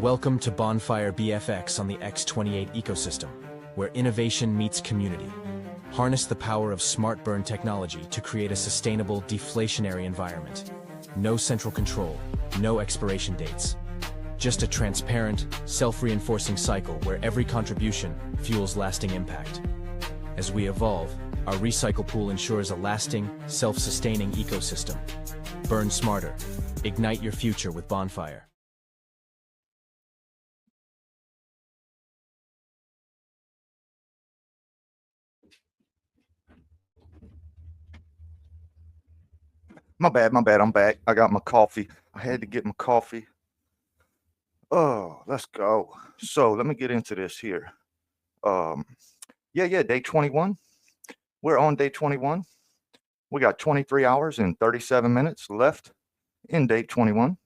Welcome to Bonfire BFX on the X28 ecosystem, where innovation meets community. Harness the power of smart burn technology to create a sustainable, deflationary environment. No central control, no expiration dates. Just a transparent, self-reinforcing cycle where every contribution fuels lasting impact. As we evolve, our recycle pool ensures a lasting, self-sustaining ecosystem. Burn smarter. Ignite your future with Bonfire. My bad. I'm back. I got my coffee. I had to get my coffee. Oh, let's go. So let me get into this here. Day 21. We're on day 21. We got 23 hours and 37 minutes left in day 21.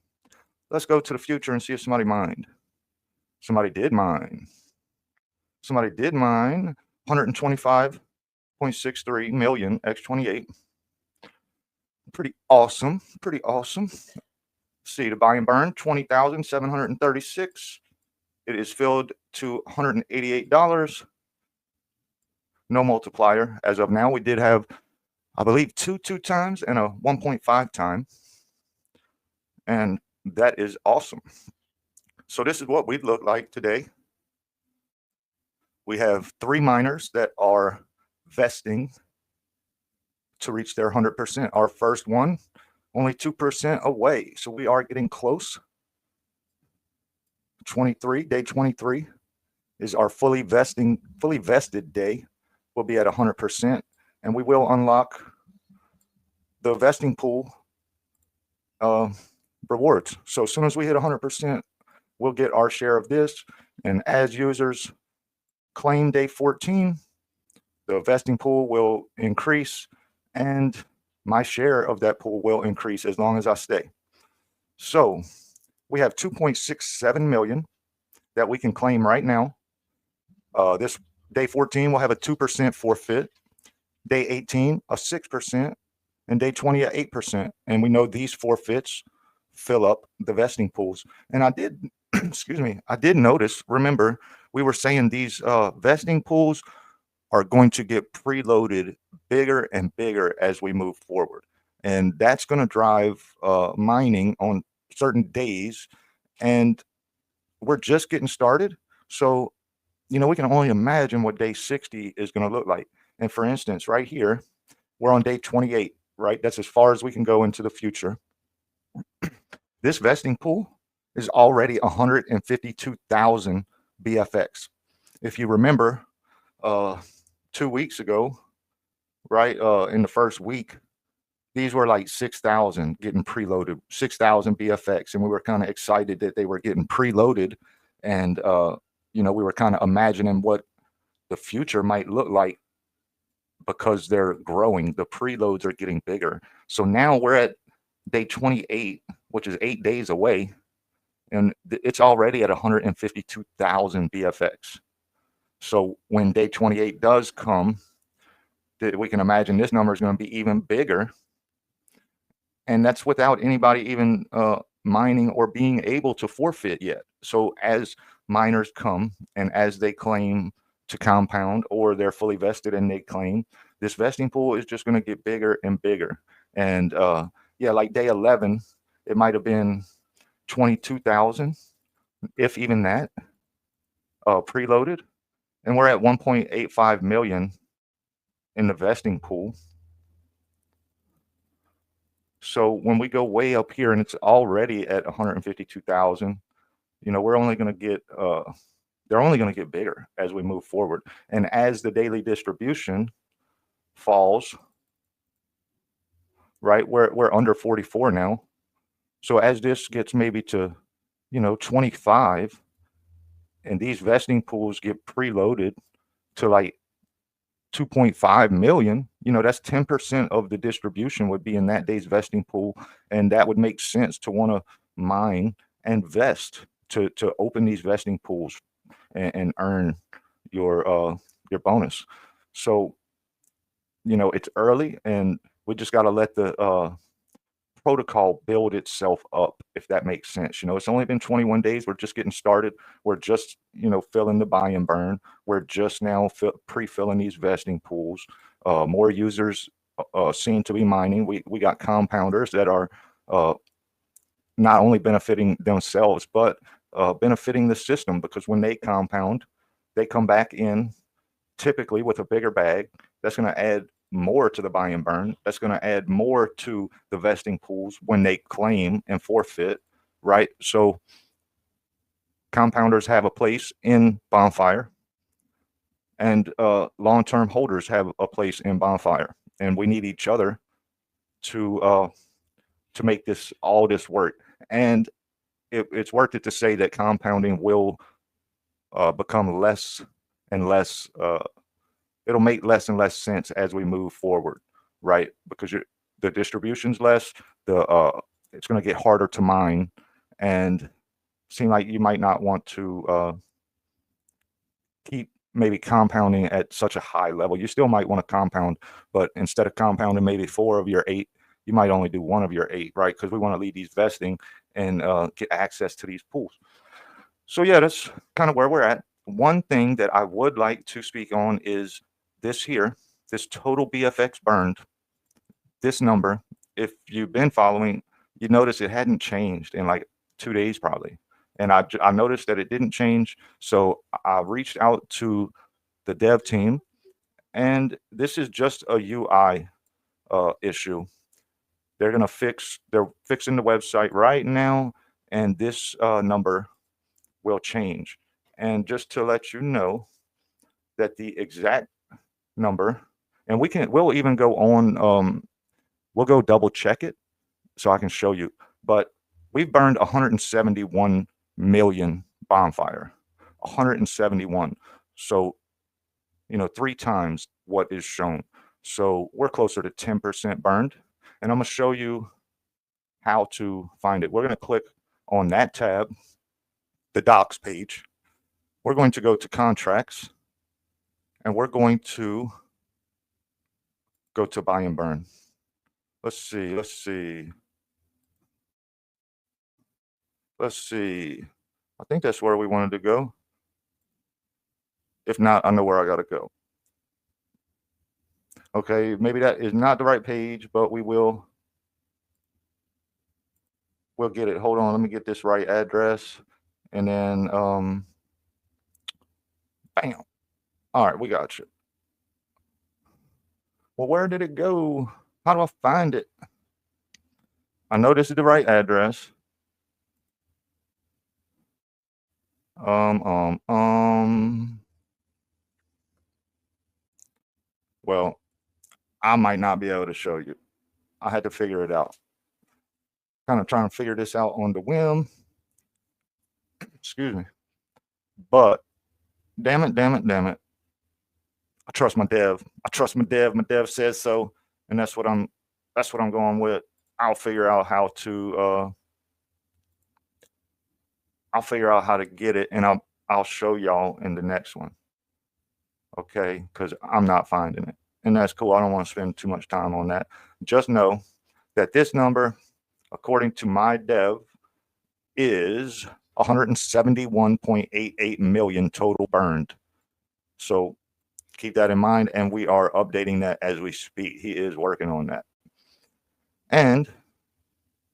Let's go to the future and see if somebody mined. Somebody did mine. 125.63 million X28. Pretty awesome. See the buy and burn 20,736. It is filled to $188. No multiplier as of now. We did have, I believe, two times and a 1.5 time, and that is awesome. So this is what we look like today. We have 3 miners that are vesting to reach their 100%. Our first one, only 2% away. So we are getting close. Day 23 is our fully vested day. We'll be at 100%, and we will unlock the vesting pool rewards. So as soon as we hit 100%, we'll get our share of this. And as users claim day 14, the vesting pool will increase, and my share of that pool will increase as long as I stay. So we have 2.67 million that we can claim right now. This day 14 will have a 2% forfeit, day 18 a 6%, and day 20 a 8%. And we know these forfeits fill up the vesting pools. And I did, I did notice, remember, we were saying these vesting pools are going to get preloaded bigger and bigger as we move forward. And that's going to drive mining on certain days. And we're just getting started. So, we can only imagine what day 60 is going to look like. And for instance, right here, we're on day 28, right? That's as far as we can go into the future. This vesting pool is already 152,000 BFX. If you remember, 2 weeks ago, right, in the first week, these were like 6,000 getting preloaded, 6,000 BFX, and we were kind of excited that they were getting preloaded, and we were kind of imagining what the future might look like because they're growing. The preloads are getting bigger. So now we're at day 28, which is 8 days away, and it's already at 152,000 BFX. So when day 28 does come, we can imagine this number is going to be even bigger. And that's without anybody even mining or being able to forfeit yet. So as miners come and as they claim to compound, or they're fully vested and they claim, this vesting pool is just going to get bigger and bigger. And like day 11, it might have been 22,000, if even that, preloaded. And we're at 1.85 million in the vesting pool. So when we go way up here and it's already at 152,000, we're only going to get, they're only going to get bigger as we move forward. And as the daily distribution falls, right, we're under 44 now. So as this gets maybe to, 25, and these vesting pools get preloaded to like 2.5 million, that's 10% of the distribution would be in that day's vesting pool. And that would make sense to want to mine and vest to open these vesting pools and earn your bonus. So, it's early, and we just got to let the protocol build itself up, if that makes sense. It's only been 21 days. We're just getting started. We're just, filling the buy and burn. We're just now pre-filling these vesting pools. More users seem to be mining. We got compounders that are not only benefiting themselves, but benefiting the system, because when they compound, they come back in typically with a bigger bag. That's going to add more to the buy and burn. That's going to add more to the vesting pools when they claim and forfeit, right? So compounders have a place in Bonfire, and long-term holders have a place in Bonfire, and we need each other to make all this work. And it's worth it to say that compounding will become less and less. It'll make less and less sense as we move forward, right? Because the distribution's less, it's going to get harder to mine, and seem like you might not want to keep maybe compounding at such a high level. You still might want to compound, but instead of compounding maybe 4 of your 8, you might only do 1 of your 8, right? Because we want to leave these vesting and get access to these pools. So yeah, that's kind of where we're at. One thing that I would like to speak on is this here, this total BFX burned, this number. If you've been following, you notice it hadn't changed in like 2 days probably. And I noticed that it didn't change. So I reached out to the dev team, and this is just a UI issue. They're fixing the website right now, and this number will change. And just to let you know that the exact number, and we'll even go on, we'll go double check it so I can show you, but we've burned 171 million Bonfire, 171. So, 3 times what is shown. So we're closer to 10% burned, and I'm going to show you how to find it. We're going to click on that tab, the docs page. We're going to go to contracts, and we're going to go to buy and burn. Let's see. I think that's where we wanted to go. If not, I know where I got to go. Okay, maybe that is not the right page, but we'll get it. Hold on, let me get this right address, and then bam. All right, we got you. Well, where did it go? How do I find it? I know this is the right address. Well, I might not be able to show you. I had to figure it out. Kind of trying to figure this out on the whim. Excuse me. But damn it. I trust my dev. My dev says so, and that's what I'm going with. I'll figure out how to get it, and I'll show y'all in the next one. Okay, because I'm not finding it, and that's cool. I don't want to spend too much time on that. Just know that this number, according to my dev, is 171.88 million total burned. So keep that in mind, and we are updating that as we speak. He is working on that. And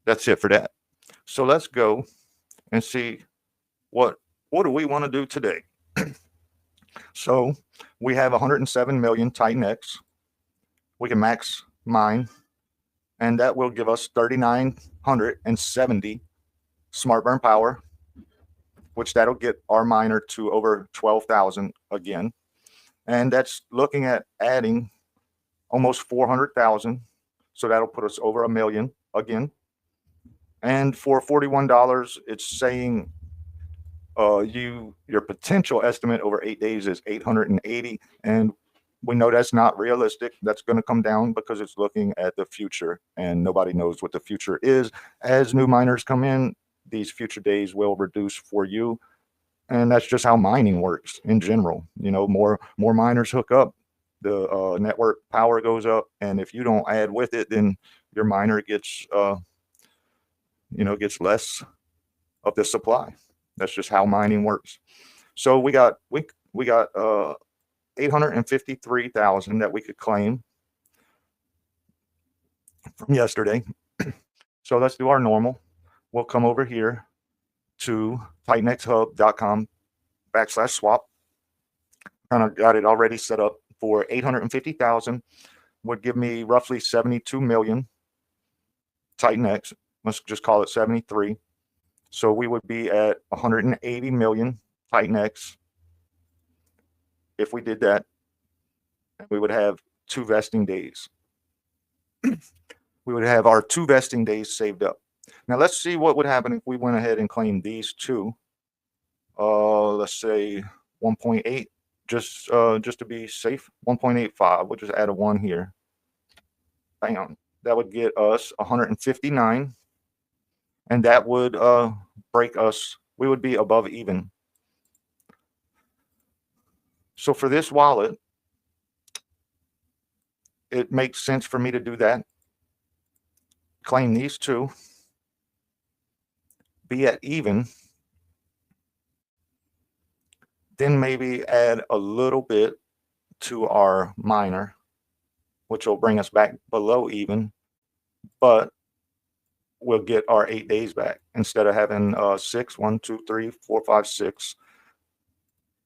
that's it for that. So let's go and see what do we want to do today. So we have 107 million TitanX. We can max mine, and that will give us 3,970 smart burn power, which that'll get our miner to over 12,000 again. And that's looking at adding almost 400,000. So that'll put us over 1 million again. And for $41, it's saying your potential estimate over 8 days is 880. And we know that's not realistic. That's going to come down because it's looking at the future, and nobody knows what the future is. As new miners come in, these future days will reduce for you. And that's just how mining works in general. More miners hook up, the network power goes up, and if you don't add with it, then your miner gets gets less of the supply. That's just how mining works. So we got 853,000 that we could claim from yesterday. So let's do our normal. We'll come over here to titanxhub.com/swap. Kind of got it already set up for 850,000 would give me roughly 72 million TitanX. Let's just call it 73. So we would be at 180 million TitanX if we did that. We would have 2 vesting days. We would have our 2 vesting days saved up. Now let's see what would happen if we went ahead and claimed these 2. Let's say 1.8, just to be safe. 1.85. We'll just add a 1 here. Bam. That would get us 159, and that would break us. We would be above even. So for this wallet, it makes sense for me to do that. Claim these 2, be at even, then maybe add a little bit to our miner, which will bring us back below even, but we'll get our 8 days back instead of having 6. 1, 2, 3, 4, 5, 6.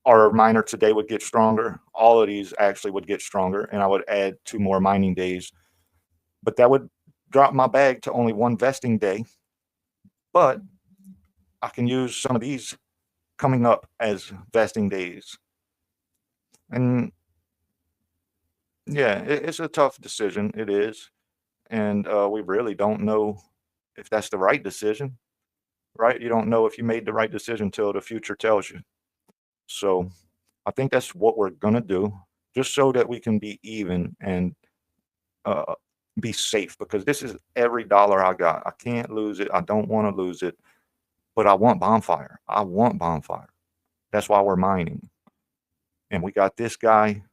Our miner today would get stronger. All of these actually would get stronger, and I would add 2 more mining days. But that would drop my bag to only 1 vesting day. But I can use some of these coming up as vesting days. And yeah, it's a tough decision. It is. And we really don't know if that's the right decision, right? You don't know if you made the right decision until the future tells you. So I think that's what we're going to do, just so that we can be even and be safe, because this is every dollar I got. I can't lose it. I don't want to lose it, but I want Bonfire. I want Bonfire. That's why we're mining. And we got this guy.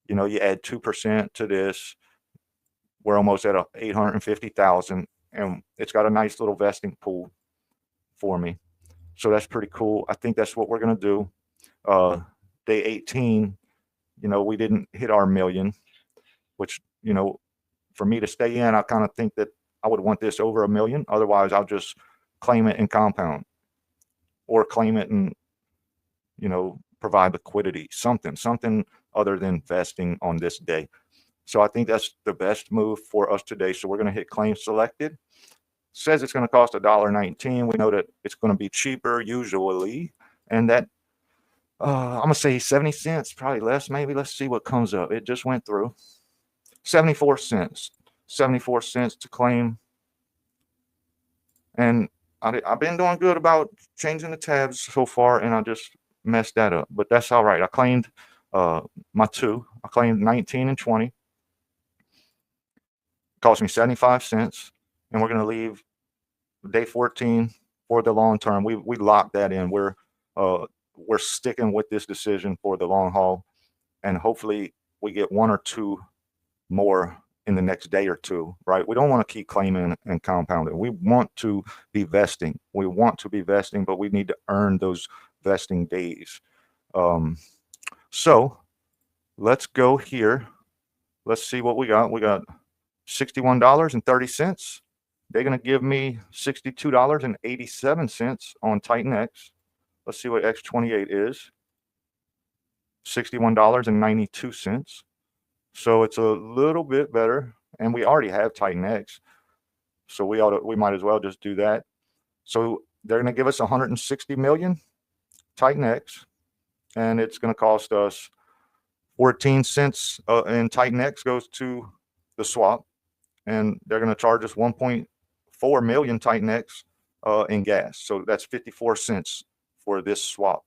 You add 2% to this. We're almost at 850,000, and it's got a nice little vesting pool for me. So that's pretty cool. I think that's what we're going to do. Day 18, we didn't hit our million, which, for me to stay in, I kind of think that I would want this over $1 million. Otherwise, I'll just claim it and compound, or claim it and, provide liquidity, something other than vesting on this day. So I think that's the best move for us today. So we're going to hit claim selected. Says it's going to cost $1.19. We know that it's going to be cheaper usually, and that I'm going to say 70 cents, probably less, maybe. Let's see what comes up. It just went through. 74 cents. 74 cents to claim. And I've been doing good about changing the tabs so far, and I just messed that up. But that's all right. I claimed my 2. I claimed 19 and 20. It cost me 75 cents. And we're going to leave day 14 for the long term. We locked that in. We're sticking with this decision for the long haul, and hopefully we get 1 or 2 more in the next day or 2, right? We don't want to keep claiming and compounding. We want to be vesting. We want to be vesting, but we need to earn those vesting days. So let's go here. Let's see what we got. We got $61.30. They're going to give me $62.87 on TitanX. Let's see what X28 is. $61.92. So it's a little bit better, and we already have TitanX, so we might as well just do that. So they're going to give us 160 million TitanX, and it's going to cost us 14 cents. And TitanX goes to the swap, and they're going to charge us 1.4 million TitanX in gas. So that's 54 cents for this swap,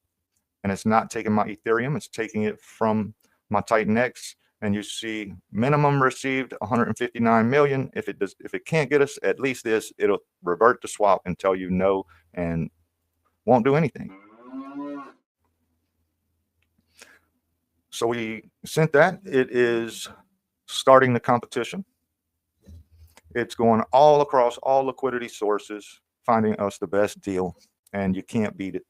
and it's not taking my Ethereum; it's taking it from my TitanX. And you see minimum received 159 million. If it can't get us at least this, it'll revert the swap and tell you no and won't do anything. So we sent that. It is starting the competition. It's going all across all liquidity sources finding us the best deal, and you can't beat it.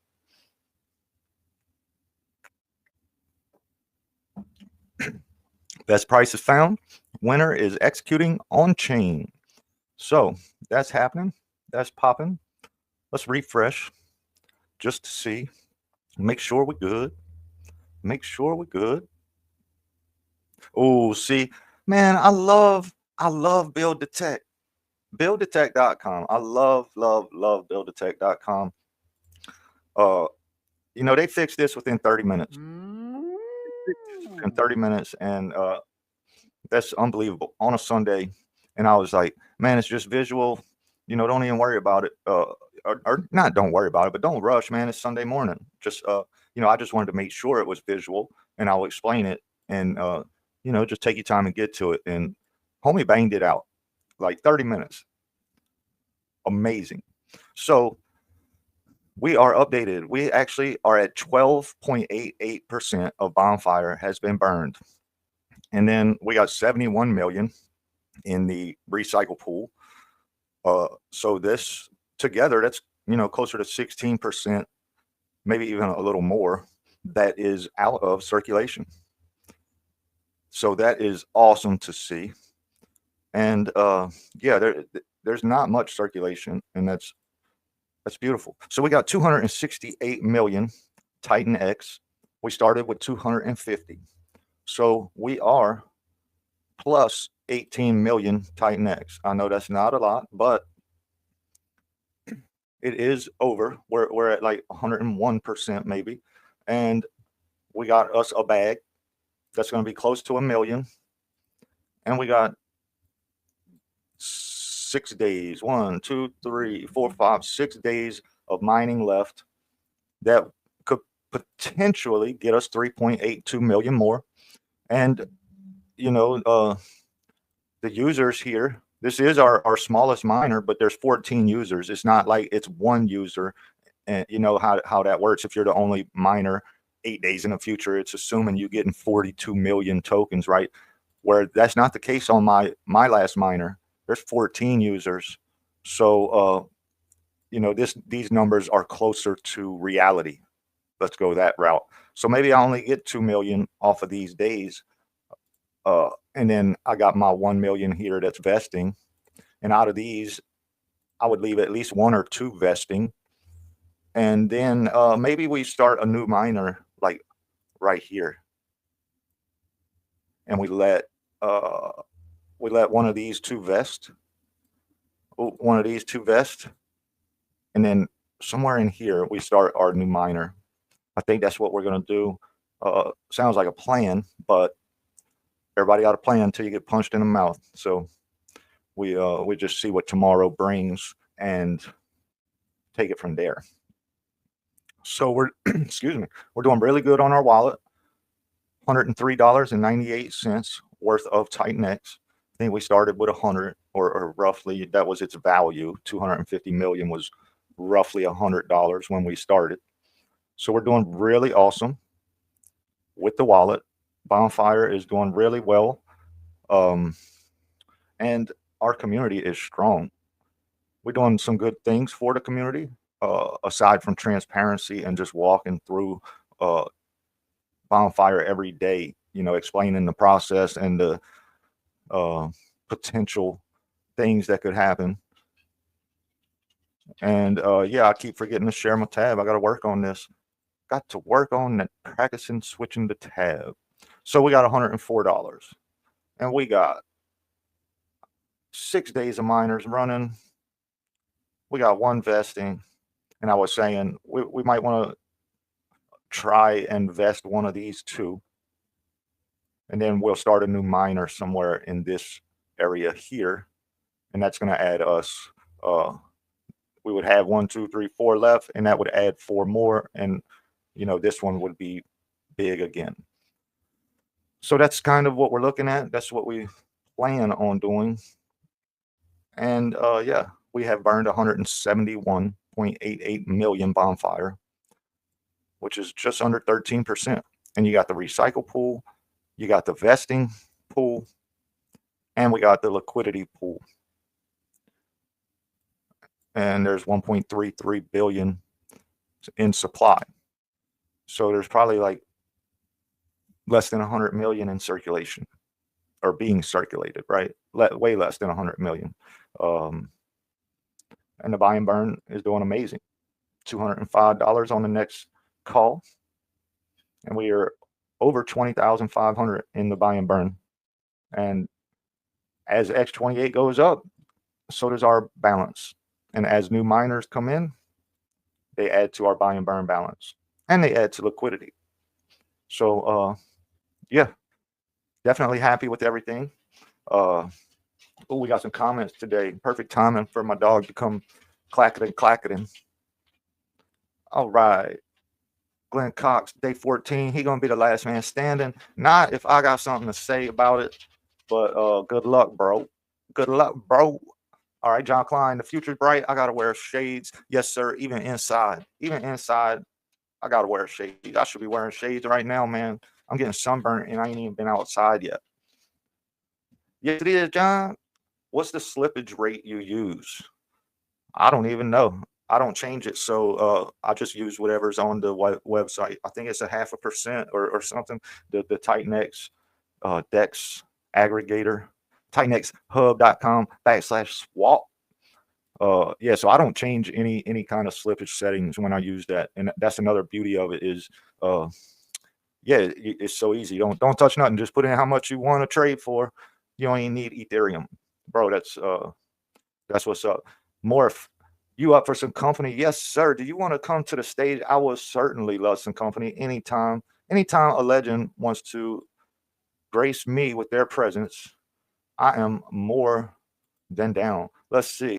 Best price is found. Winner is executing on chain. So that's happening. That's popping. Let's refresh just to see. Make sure we're good. Make sure we're good. Oh, see, man, I love Build the Tech. BuildTheTech.com. I love BuildTheTech.com. You know, they fixed this within 30 minutes. In 30 minutes, and that's unbelievable on a Sunday. And I was like, man, it's just visual. You know, don't even worry about it. Or not, don't worry about it, but don't rush, man. It's Sunday morning. Just you know, I just wanted to make sure it was visual, and I'll explain it, and you know, just take your time and get to it. And homie banged it out like 30 minutes. Amazing. So we are updated. We actually are at 12.88% of Bonfire has been burned. And then we got 71 million in the recycle pool. So this together, that's, you know, closer to 16%, maybe even a little more, that is out of circulation. So that is awesome to see. And yeah, there's not much circulation, and that's beautiful. So we got 268 million TitanX. We started with 250. So we are plus 18 million TitanX. I know that's not a lot, but it is over. We're at like 101% maybe. And we got us a bag that's going to be close to 1 million. And we got 6 days, 1, 2, 3, 4, 5, 6 days of mining left that could potentially get us 3.82 million more. And you know, the users here, this is our smallest miner, but there's 14 users. It's not like it's one user. And you know how that works. If you're the only miner 8 days in the future, it's assuming you're getting 42 million tokens, right? Where that's not the case on my last miner. There's 14 users. So you know, these numbers are closer to reality. Let's go that route. So maybe I only get 2 million off of these days. And then I got my 1 million here that's vesting. And out of these, I would leave at least 1 or 2 vesting. And then maybe we start a new miner like right here. And we let 1 of these 2 vest. One of these 2 vest. And then somewhere in here, we start our new miner. I think that's what we're going to do. Sounds like a plan, but everybody got a plan until you get punched in the mouth. So we just see what tomorrow brings and take it from there. So we're excuse me, we're doing really good on our wallet. $103.98 worth of TitanX. I think we started with 100, or roughly that was its value. 250 million was roughly $100 when we started. So we're doing really awesome with the wallet. Bonfire is doing really well. And our community is strong. We're doing some good things for the community, aside from transparency and just walking through Bonfire every day, you know, explaining the process and the potential things that could happen. And yeah, I keep forgetting to share my tab. I got to work on this. Got to work on that, practicing switching the tab. So we got $104, and we got 6 days of miners running. We got 1 vesting, and I was saying we might want to try and vest 1 of these 2, and then we'll start a new miner somewhere in this area here, and that's going to add us. We would have 1, 2, 3, 4 left, and that would add 4 more, and you know, this one would be big again. So that's kind of what we're looking at. That's what we plan on doing. And yeah, we have burned 171.88 million Bonfire, which is just under 13%. And you got the recycle pool, you got the vesting pool, and we got the liquidity pool. and there's 1.33 billion in supply. So there's probably like less than 100 million in circulation or being circulated, right? Way less than 100 million. And the buy and burn is doing amazing. $205 on the next call, and we are over 20,500 in the buy and burn. And as X28 goes up, so does our balance. And as new miners come in, they add to our buy and burn balance, and they add to liquidity. So yeah, definitely happy with everything. Oh, we got some comments today. Perfect timing for my dog to come clacketing. All right. Glenn Cox, day 14. He gonna be the last man standing. Not if I got something to say about it, but good luck, bro. Good luck, bro. All right, John Klein, the future's bright. I gotta wear shades. Yes, sir. Even inside, I gotta wear shades. I should be wearing shades right now, man. I'm getting sunburned and I ain't even been outside yet. Yes, it is, John. What's the slippage rate you use? I don't even know. I don't change it, so I just use whatever's on the website. I think it's a 0.5% or something. The TitanX DEX aggregator, TitanXHub.com/swap. Yeah, so I don't change any kind of slippage settings when I use that, and that's another beauty of it is, yeah, it's so easy. Don't touch nothing. Just put in how much you want to trade for. You don't even need Ethereum, bro. That's what's up. Morph, you up for some company? Yes, sir. Do you want to come to the stage? I will certainly love some company anytime. Anytime a legend wants to grace me with their presence, I am more than down. Let's see.